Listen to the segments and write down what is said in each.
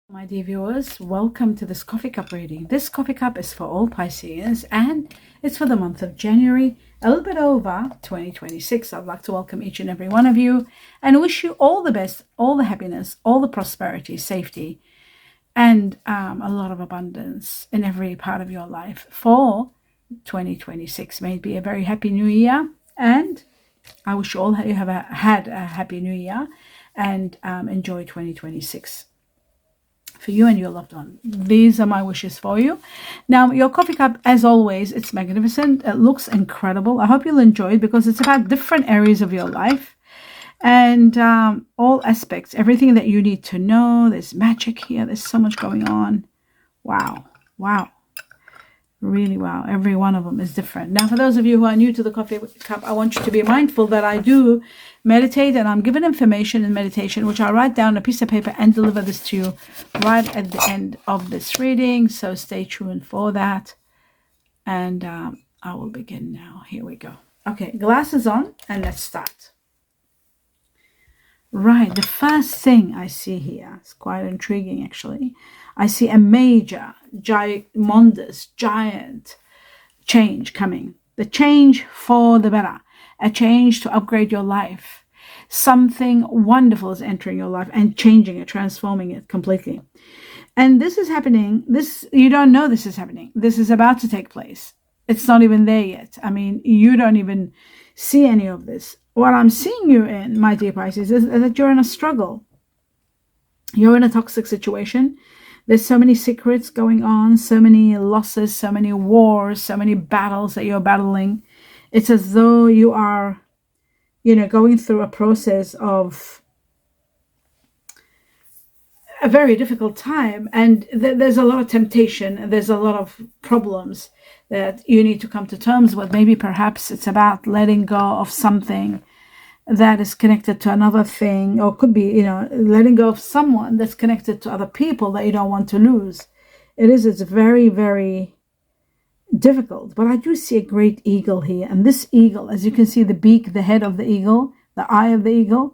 My dear viewers, welcome to this coffee cup reading. This coffee cup is for all Pisces and it's for the month of January, a little bit over 2026. I'd like to welcome each and every one of you and wish you all the best, all the happiness, all the prosperity, safety, and a lot of abundance in every part of your life for 2026. May it be a very happy new year, and I wish you all you have had a happy new year and enjoy 2026 for you and your loved one. These are my wishes for you. Now, your coffee cup, as always, it's magnificent. It looks incredible. I hope you'll enjoy it because it's about different areas of your life and all aspects, everything that you need to know. There's magic here. There's so much going on. Wow. Wow. Really, wow. Every one of them is different. Now, for those of you who are new to the coffee cup, I want you to be mindful that I do meditate and I'm given information in meditation, which I write down on a piece of paper and deliver this to you right at the end of this reading. So stay tuned for that. And I will begin now. Here we go. Okay, glasses on and let's start. Right, the first thing I see here is quite intriguing actually. I see a major, giant change coming. The change for the better. A change to upgrade your life. Something wonderful is entering your life and changing it, transforming it completely. And this is happening. You don't know this is happening. This is about to take place. It's not even there yet. I mean, you don't even see any of this. What I'm seeing you in, my dear Pisces, is that you're in a struggle. You're in a toxic situation. There's so many secrets going on, so many losses, so many wars, so many battles that you're battling. It's as though you are, going through a process of a very difficult time. And there's a lot of temptation. There's a lot of problems that you need to come to terms with. Maybe perhaps it's about letting go of something that is connected to another thing, or could be, letting go of someone that's connected to other people that you don't want to lose. It's very, very difficult. But I do see a great eagle here. And this eagle, as you can see, the beak, the head of the eagle, the eye of the eagle,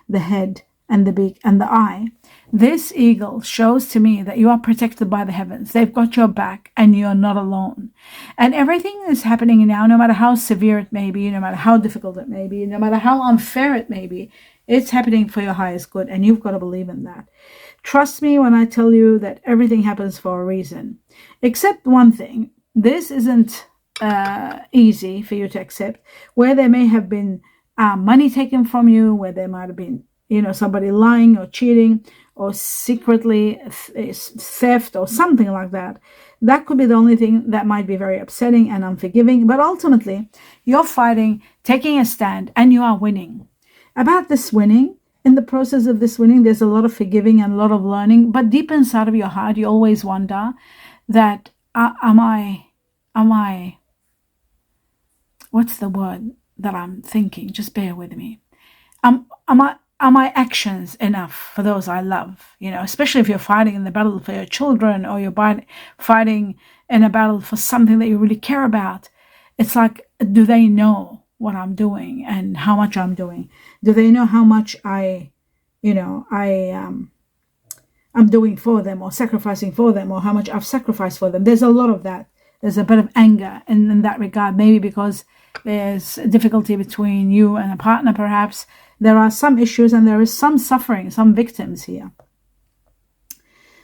the head and the beak and the eye. This eagle shows to me that you are protected by the heavens. They've got your back and you're not alone. And everything is happening now, no matter how severe it may be, no matter how difficult it may be, no matter how unfair it may be, it's happening for your highest good. And you've got to believe in that. Trust me when I tell you that everything happens for a reason. Except one thing. This isn't easy for you to accept. Where there may have been money taken from you, where there might have been somebody lying or cheating or secretly theft or something like that. That could be the only thing that might be very upsetting and unforgiving. But ultimately, you're fighting, taking a stand, and you are winning. About this winning, in the process of this winning, there's a lot of forgiving and a lot of learning. But deep inside of your heart, you always wonder that, am I, what's the word that I'm thinking? Just bear with me. Are my actions enough for those I love? Especially if you're fighting in the battle for your children, or you're fighting in a battle for something that you really care about. It's like, do they know what I'm doing and how much I'm doing? Do they know how much I'm doing for them, or sacrificing for them, or how much I've sacrificed for them? There's a lot of that. There's a bit of anger in that regard, maybe because there's difficulty between you and a partner, perhaps. There are some issues and there is some suffering, some victims here.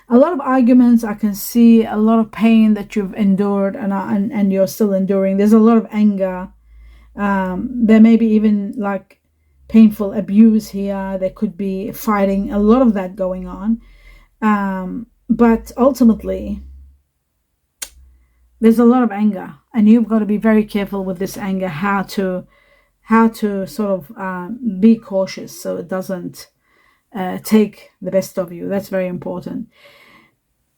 A lot of arguments. I can see a lot of pain that you've endured and you're still enduring. There's a lot of anger. There may be even like painful abuse here. There could be fighting, a lot of that going on. But ultimately, there's a lot of anger, and you've got to be very careful with this anger, how to sort of be cautious so it doesn't take the best of you. That's very important.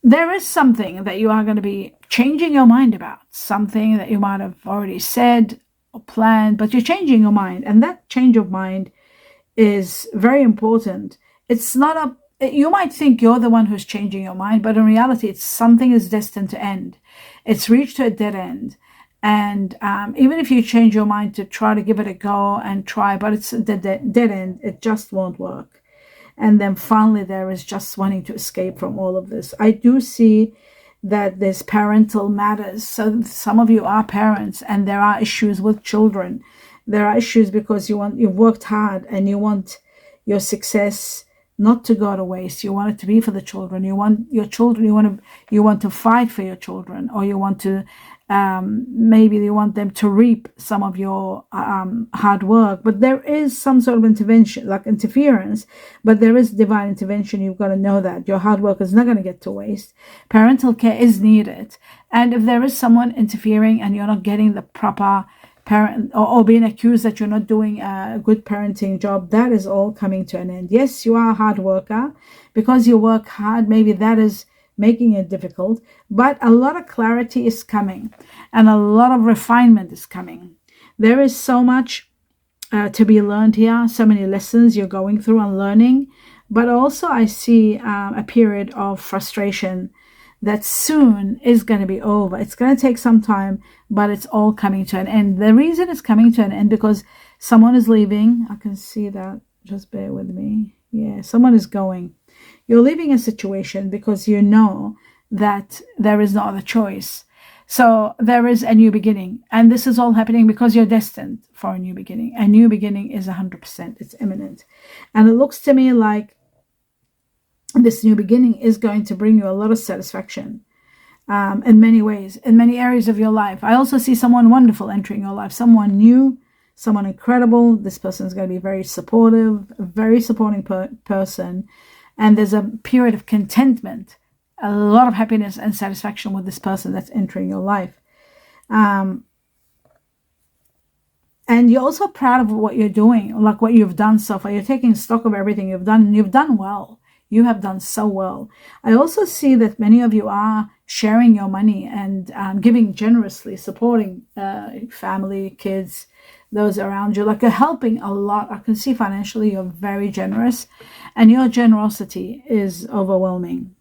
There is something that you are going to be changing your mind about, something that you might have already said or planned, but you're changing your mind. And that change of mind is very important. It's not you might think you're the one who's changing your mind, but in reality, it's something is destined to end. It's reached a dead end. And even if you change your mind to try to give it a go and try, but it's the dead end, it just won't work. And then finally there is just wanting to escape from all of this. I do see that there's parental matters. So some of you are parents and there are issues with children. There are issues because you've worked hard and you want your success not to go to waste. You want it to be for the children. You want your children, you want to fight for your children, or you want to maybe you want them to reap some of your hard work. But there is some sort of intervention, like interference, but there is divine intervention. You've got to know that your hard work is not going to get to waste. Parental care is needed. And if there is someone interfering and you're not getting the proper parent, or being accused that you're not doing a good parenting job, that is all coming to an end. Yes, you are a hard worker. Because you work hard, maybe that is making it difficult, but a lot of clarity is coming and a lot of refinement is coming. There is so much to be learned here, so many lessons you're going through and learning, but also I see a period of frustration that soon is going to be over. It's going to take some time, but it's all coming to an end. The reason it's coming to an end because someone is leaving. I can see that. Just bear with me. Yeah, someone is going. You're leaving a situation because you know that there is no other choice. So there is a new beginning. And this is all happening because you're destined for a new beginning. A new beginning is 100%. It's imminent. And it looks to me like this new beginning is going to bring you a lot of satisfaction in many ways, in many areas of your life. I also see someone wonderful entering your life, someone new, someone incredible. This person is going to be very supportive, a very supporting person. And there's a period of contentment, a lot of happiness and satisfaction with this person that's entering your life. And you're also proud of what you're doing, like what you've done so far. You're taking stock of everything you've done, and you've done well. You have done so well. I also see that many of you are sharing your money and giving generously, supporting family, kids, those around you. Like you're helping a lot. I can see financially you're very generous, and your generosity is overwhelming.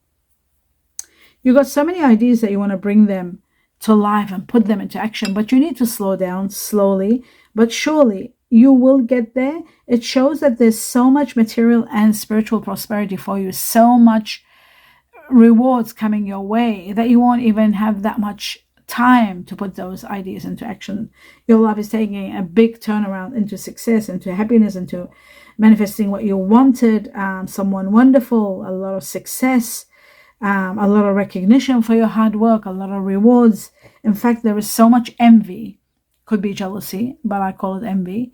You've got so many ideas that you want to bring them to life and put them into action, but you need to slow down slowly, but surely. You will get there. It shows that there's so much material and spiritual prosperity for you, so much rewards coming your way that you won't even have that much time to put those ideas into action. Your life is taking a big turnaround into success, into happiness, into manifesting what you wanted, someone wonderful, a lot of success, a lot of recognition for your hard work, a lot of rewards. In fact, there is so much envy. Could be jealousy, but I call it envy.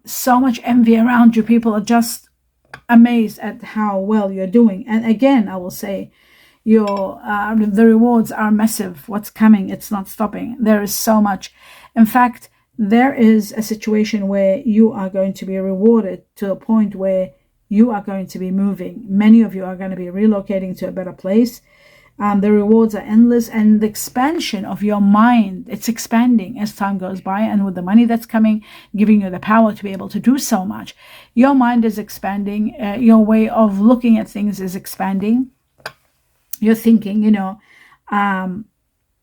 So much envy around you. People are just amazed at how well you're doing. And again, I will say, the rewards are massive. What's coming, it's not stopping. There is so much. In fact, there is a situation where you are going to be rewarded to a point where you are going to be moving. Many of you are going to be relocating to a better place. The rewards are endless, and the expansion of your mind, it's expanding as time goes by, and with the money that's coming, giving you the power to be able to do so much. Your mind is expanding. Your way of looking at things is expanding. You're thinking,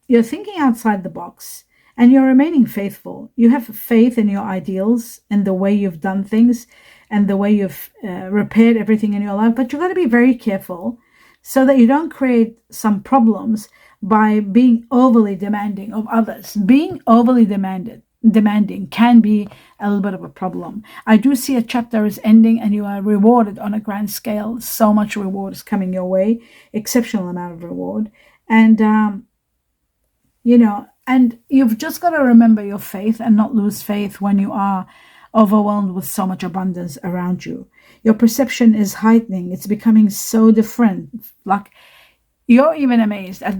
you're thinking outside the box, and you're remaining faithful. You have faith in your ideals and the way you've done things and the way you've repaired everything in your life, but you've got to be very careful so that you don't create some problems by being overly demanding of others. Being overly demanding can be a little bit of a problem. I do see a chapter is ending and you are rewarded on a grand scale. So much reward is coming your way, exceptional amount of reward. And, and you've just got to remember your faith and not lose faith when you are overwhelmed with so much abundance around you. Your perception is heightening. It's becoming so different. Like you're even amazed at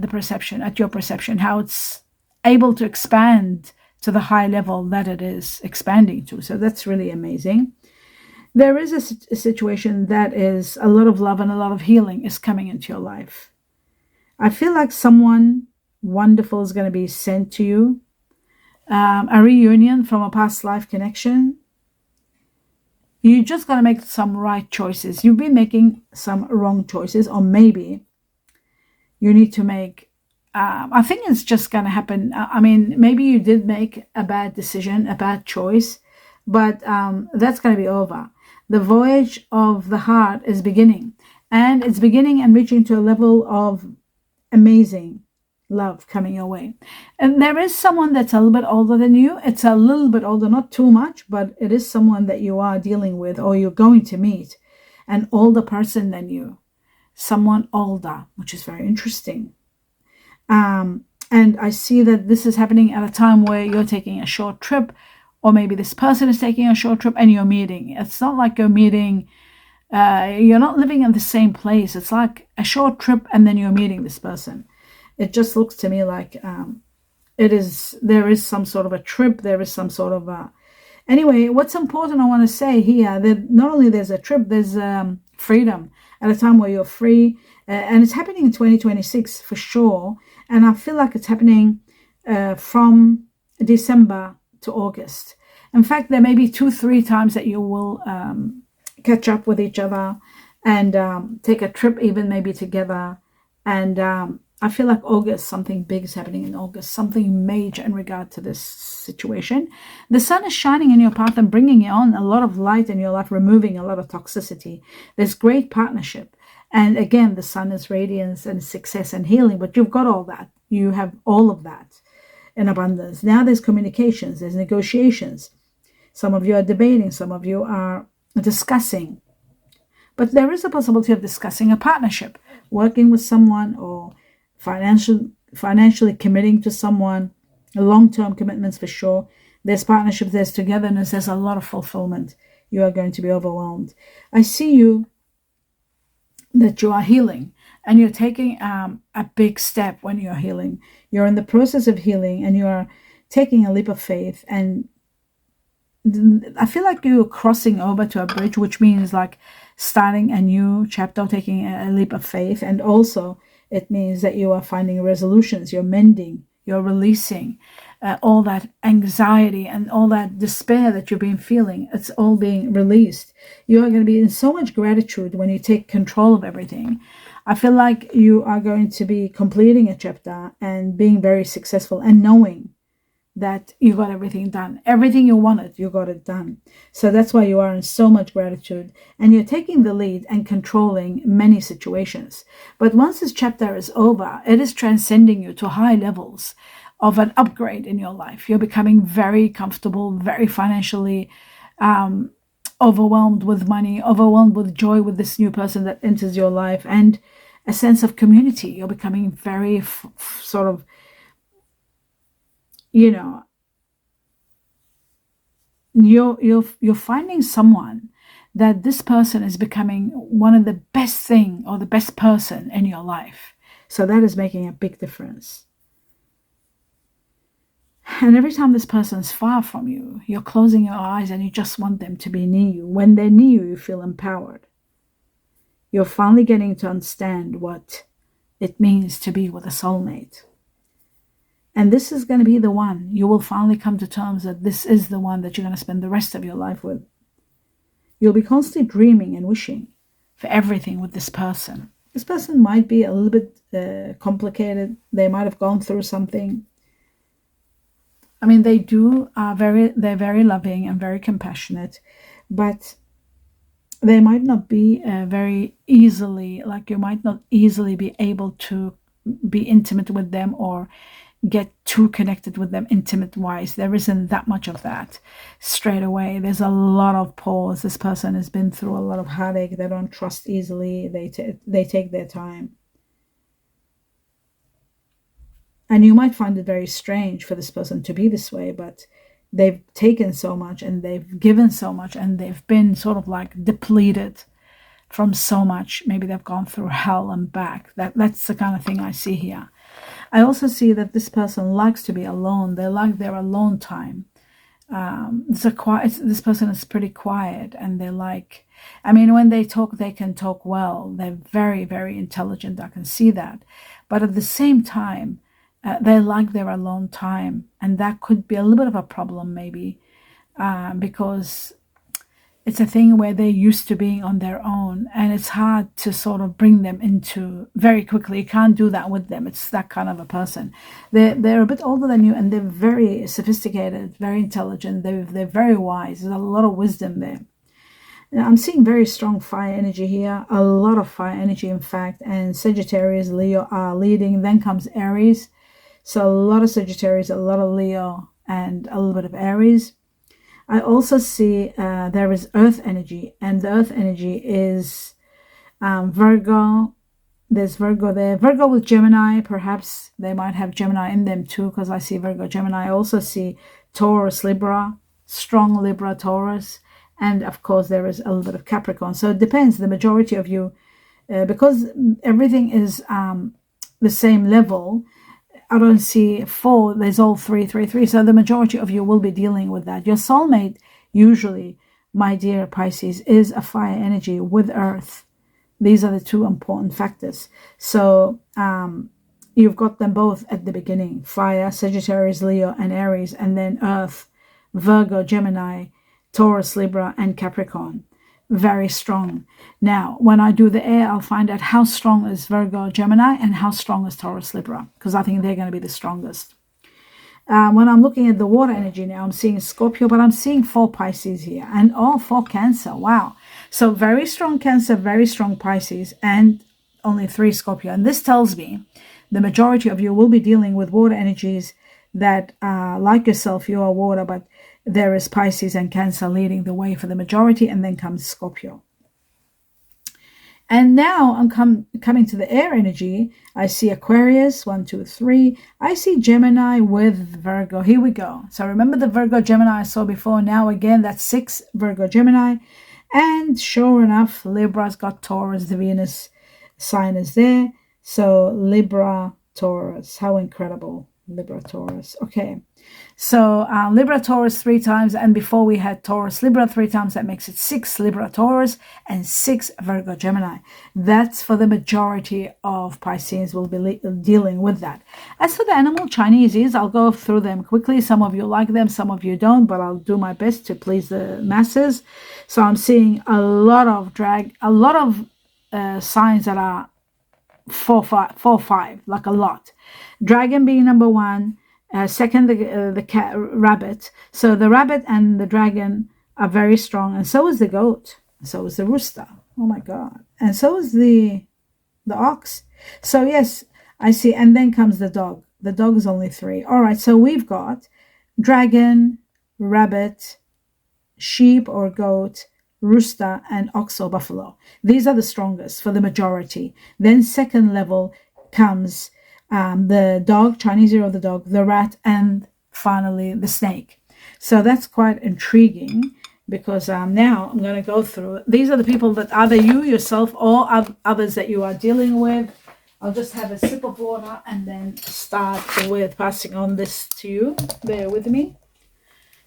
your perception, how it's able to expand to the high level that it is expanding to. So that's really amazing. There is a situation that is a lot of love and a lot of healing is coming into your life. I feel like someone wonderful is going to be sent to you. A reunion from a past life connection. You just got to make some right choices. You've been making some wrong choices, or maybe you need to make, I think it's just going to happen. Maybe you did make a bad decision, a bad choice, but that's going to be over. The voyage of the heart is beginning, and it's beginning and reaching to a level of amazing love coming your way. And there is someone that's a little bit older than you. It's a little bit older, not too much, but it is someone that you are dealing with or you're going to meet, an older person than you, someone older, which is very interesting. And I see that this is happening at a time where you're taking a short trip, or maybe this person is taking a short trip and you're meeting. It's not like you're meeting, you're not living in the same place. It's like a short trip and then you're meeting this person. It just looks to me like there is some sort of a trip, there is some sort of a... Anyway, what's important I want to say here, that not only there's a trip, there's freedom at a time where you're free, and it's happening in 2026 for sure. And I feel like it's happening from December to August. In fact, there may be 2-3 times that you will catch up with each other and take a trip even maybe together. And I feel like August, something big is happening in August, something major in regard to this situation. The sun is shining in your path and bringing on a lot of light in your life, removing a lot of toxicity. There's great partnership. And again, the sun is radiance and success and healing, but you've got all that. You have all of that in abundance. Now there's communications, there's negotiations. Some of you are debating, some of you are discussing. But there is a possibility of discussing a partnership, working with someone, or financially committing to someone, long-term commitments for sure. There's partnership, there's togetherness, there's a lot of fulfillment. You are going to be overwhelmed. I see you that you are healing, and you're taking a big step when you're healing. You're in the process of healing and you are taking a leap of faith, and I feel like you're crossing over to a bridge, which means like starting a new chapter, taking a leap of faith. And also it means that you are finding resolutions, you're mending, you're releasing all that anxiety and all that despair that you've been feeling. It's all being released. You are going to be in so much gratitude when you take control of everything. I feel like you are going to be completing a chapter and being very successful and knowing that you got everything done. Everything you wanted, you got it done. So that's why you are in so much gratitude, and you're taking the lead and controlling many situations. But once this chapter is over, it is transcending you to high levels of an upgrade in your life. You're becoming very comfortable, very financially overwhelmed with money, overwhelmed with joy with this new person that enters your life, and a sense of community. You're becoming very sort of, you know, you're finding someone that this person is becoming one of the best thing or the best person in your life. So that is making a big difference. And every time this person is far from you, you're closing your eyes and you just want them to be near you. When they're near you, you feel empowered. You're finally getting to understand what it means to be with a soulmate. And this is going to be the one. You will finally come to terms that this is the one that you're going to spend the rest of your life with. You'll be constantly dreaming and wishing for everything with this person. This person might be a little bit complicated. They might have gone through something. I mean, they're very loving and very compassionate, but they might not be very easily, like you might not easily be able to be intimate with them or get too connected with them intimate wise. There isn't that much of that straight away. There's a lot of pause. This person has been through a lot of heartache. They don't trust easily. They take their time. And you might find it very strange for this person to be this way, but they've taken so much and they've given so much and they've been sort of like depleted from so much. Maybe they've gone through hell and back. That's the kind of thing I see here. I also see that this person likes to be alone. They like their alone time. This person is pretty quiet, and they like, I mean, when they talk, they can talk well. They're very, very intelligent. I can see that. But at the same time, they like their alone time. And that could be a little bit of a problem maybe, because it's a thing where they're used to being on their own, and it's hard to sort of bring them into very quickly. You can't do that with them. It's that kind of a person. They're a bit older than you, and they're very sophisticated, very intelligent. They're very wise. There's a lot of wisdom there. I'm seeing very strong fire energy here, a lot of fire energy, in fact, and Sagittarius, Leo are leading. Then comes Aries. So a lot of Sagittarius, a lot of Leo, and a little bit of Aries. I also see there is earth energy, and the earth energy is Virgo. There's Virgo there. Virgo with Gemini, perhaps they might have Gemini in them too, because I see Virgo, Gemini. I also see Taurus, Libra, strong Libra, Taurus. And of course, there is a little bit of Capricorn. So it depends. The majority of you, because everything is the same level, I don't see 4. There's all 3, 3, 3. So the majority of you will be dealing with that. Your soulmate, usually, my dear Pisces, is a fire energy with earth. These are the 2 important factors. So you've got them both at the beginning. Fire, Sagittarius, Leo, and Aries. And then earth, Virgo, Gemini, Taurus, Libra, and Capricorn. Very strong. Now, when I do the air, I'll find out how strong is Virgo, Gemini, and how strong is Taurus, Libra, because I think they're going to be the strongest. When I'm looking at the water energy now, I'm seeing Scorpio, but I'm seeing 4 Pisces here, and 4 Cancer. Wow. So very strong Cancer, very strong Pisces, and only 3 Scorpio. And this tells me the majority of you will be dealing with water energies that, like yourself, you are water, but there is Pisces and Cancer leading the way for the majority, and then comes Scorpio. And now I'm coming to the air energy. I see Aquarius, 1, 2, 3. I see Gemini with Virgo. Here we go. So remember the Virgo, Gemini I saw before. Now again, that's 6 Virgo, Gemini. And sure enough, Libra's got Taurus. The Venus sign is there. So Libra, Taurus. How incredible. Libra, Taurus. Okay. So Libra, Taurus 3 times, and before we had Taurus, Libra 3 times. That makes it 6 Libra, Taurus, and 6 Virgo, Gemini. That's for the majority of Pisces will be dealing with that. As for the animal Chineses, I'll go through them quickly. Some of you like them, some of you don't, but I'll do my best to please the masses. So I'm seeing a lot of signs that are 4, 5, like a lot. Dragon being number 1. Second, the cat, rabbit. So the rabbit and the dragon are very strong, and so is the goat, and so is the rooster. Oh my God! And so is the ox. So yes, I see. And then comes the dog. The dog is only 3. All right. So we've got dragon, rabbit, sheep or goat, rooster, and ox or buffalo. These are the strongest for the majority. Then second level comes the dog, Chinese year of the dog, the rat, and finally the snake. So that's quite intriguing, because now I'm going to go through. These are the people that either you yourself or others that you are dealing with. I'll just have a sip of water and then start with passing on this to you. Bear with me.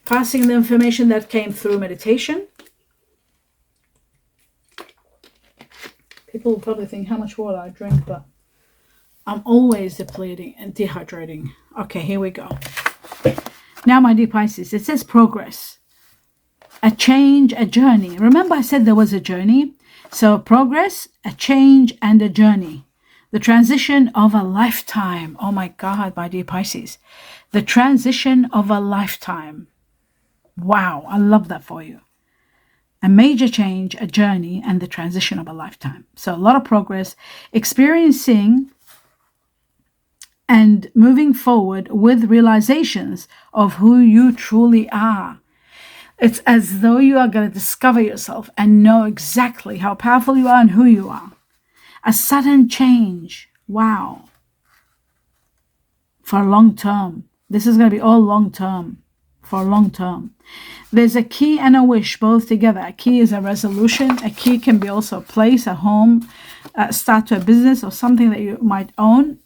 Passing the information that came through meditation. People will probably think how much water I drink, but I'm always depleting and dehydrating. Okay, here we go. Now, my dear Pisces, it says progress, a change, a journey. Remember I said there was a journey? So progress, a change, and a journey. The transition of a lifetime. Oh my God, my dear Pisces. The transition of a lifetime. Wow, I love that for you. A major change, a journey, and the transition of a lifetime. So a lot of progress, experiencing and moving forward with realizations of who you truly are. It's as though you are going to discover yourself and know exactly how powerful you are and who you are. A sudden change. Wow. For long term. This is going to be all long term. For long term. There's a key and a wish both together. A key is a resolution. A key can be also a place, a home, start to a business or something that you might own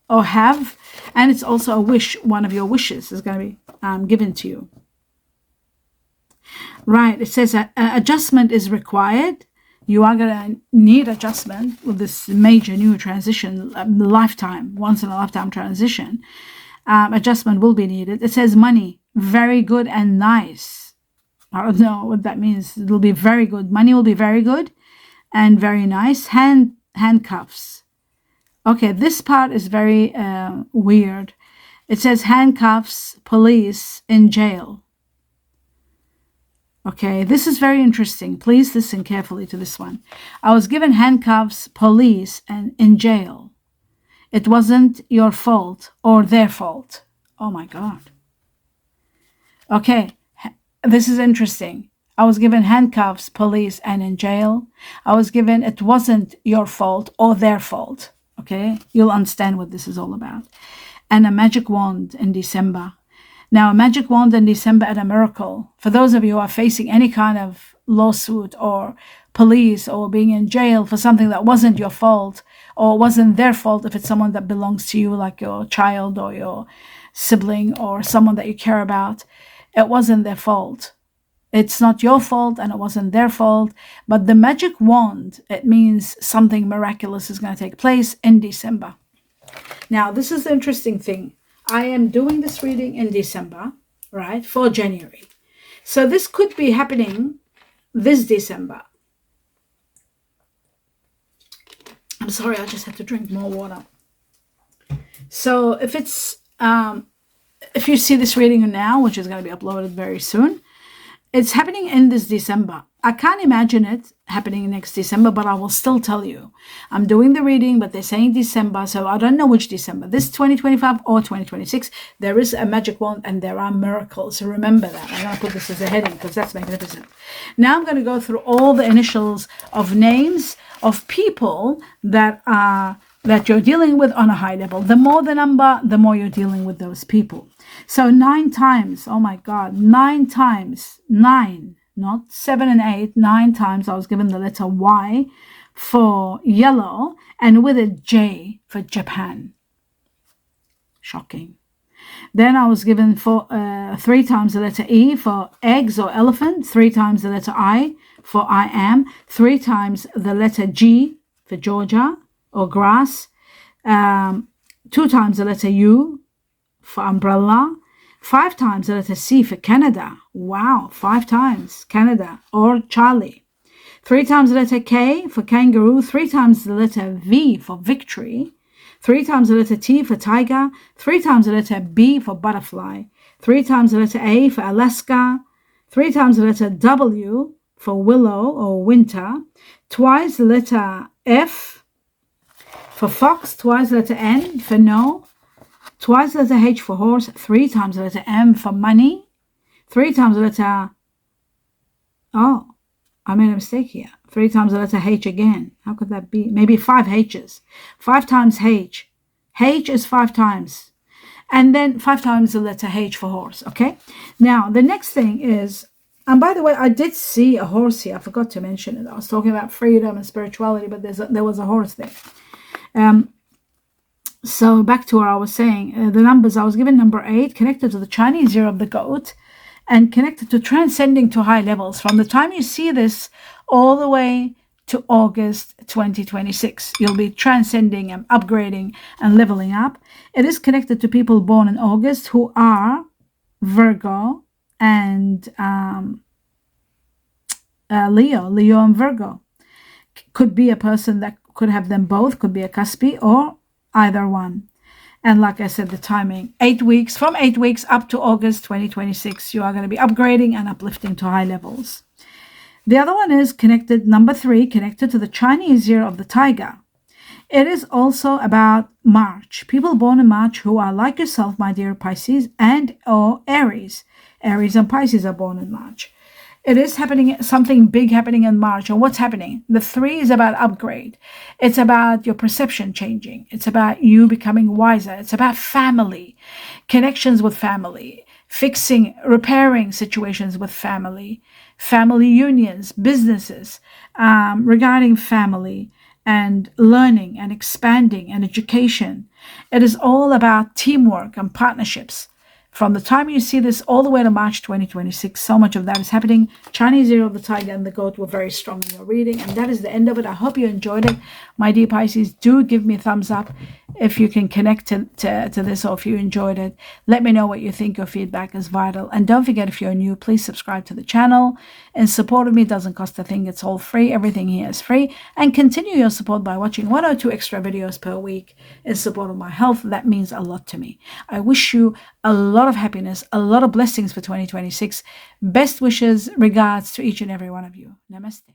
or have. And it's also a wish. One of your wishes is going to be given to you. Right. It says adjustment is required. You are going to need adjustment with this major new transition, lifetime, once in a lifetime transition. Adjustment will be needed. It says money, very good and nice. I don't know what that means. It will be very good. Money will be very good and very nice. Handcuffs. Okay, this part is very weird. It says handcuffs, police, in jail. Okay, this is very interesting. Please listen carefully to this one. I was given handcuffs, police, and in jail. It wasn't your fault or their fault. Oh my God. Okay, this is interesting. I was given handcuffs, police, and in jail. I was given it wasn't your fault or their fault. Okay, you'll understand what this is all about. And a magic wand in December. Now, a magic wand in December and a miracle. For those of you who are facing any kind of lawsuit or police or being in jail for something that wasn't your fault or wasn't their fault, if it's someone that belongs to you, like your child or your sibling or someone that you care about, it wasn't their fault. It's not your fault and it wasn't their fault. But the magic wand, it means something miraculous is going to take place in December. Now, this is the interesting thing. I am doing this reading in December, right, for January. So this could be happening this December. I'm sorry, I just had to drink more water. So if it's, if you see this reading now, which is going to be uploaded very soon, it's happening in this December. I can't imagine it happening next December, but I will still tell you. I'm doing the reading, but they're saying December, so I don't know which December. This 2025 or 2026, there is a magic wand and there are miracles. So remember that. I'm going to put this as a heading because that's magnificent. Now I'm going to go through all the initials of names of people that you're dealing with on a high level. The more the number, the more you're dealing with those people. So 9 times, oh my God, 9 times, 9. Not 7 and 8, 9 times I was given the letter Y for yellow and with a J for Japan. Shocking. Then I was given 3 times the letter E for eggs or elephant, 3 times the letter I for I am, 3 times the letter G for Georgia or grass, 2 times the letter U for umbrella, 5 times the letter C for Canada. Wow, 5 times Canada or Charlie. 3 times the letter K for kangaroo. 3 times the letter V for victory. 3 times the letter T for tiger. 3 times the letter B for butterfly. 3 times the letter A for Alaska. 3 times the letter W for willow or winter. Twice the letter F for fox. Twice the letter N for no. Twice the letter H for horse, 3 times the letter M for money, 3 times the letter, oh, I made a mistake here, 3 times the letter H again. How could that be? Maybe 5 H's. 5 times H. H is 5 times. And then 5 times the letter H for horse, okay? Now, the next thing is, and by the way, I did see a horse here. I forgot to mention it. I was talking about freedom and spirituality, but there was a horse there. So back to what I was saying, the numbers, I was given number 8, connected to the Chinese year of the goat, and connected to transcending to high levels. From the time you see this all the way to August 2026, you'll be transcending and upgrading and leveling up. It is connected to people born in August who are Virgo and Leo and Virgo. Could be a person that could have them both, could be a cuspy or either one. And like I said, the timing, 8 weeks, from 8 weeks up to August 2026, you are going to be upgrading and uplifting to high levels. The other one is connected, number 3, connected to the Chinese year of the tiger. It is also about March. People born in March who are like yourself, my dear Pisces, and or Aries. Aries and Pisces are born in March. It is happening, something big happening in March. And what's happening? The 3 is about upgrade. It's about your perception changing. It's about you becoming wiser. It's about family, connections with family, fixing, repairing situations with family, family unions, businesses, regarding family and learning and expanding and education. It is all about teamwork and partnerships. From the time you see this all the way to March 2026, so much of that is happening. Chinese year of the tiger and the goat were very strong in your reading. And that is the end of it. I hope you enjoyed it. My dear Pisces, do give me a thumbs up. if you can connect to this, or if you enjoyed it. Let me know what you think. Your feedback is vital. And don't forget, if you're new, please subscribe to the channel. In support of me, it doesn't cost a thing. It's all free. Everything here is free. And continue your support by watching 1 or 2 extra videos per week in support of my health. That means a lot to me. I wish you a lot of happiness, a lot of blessings for 2026. Best wishes, regards to each and every one of you. Namaste.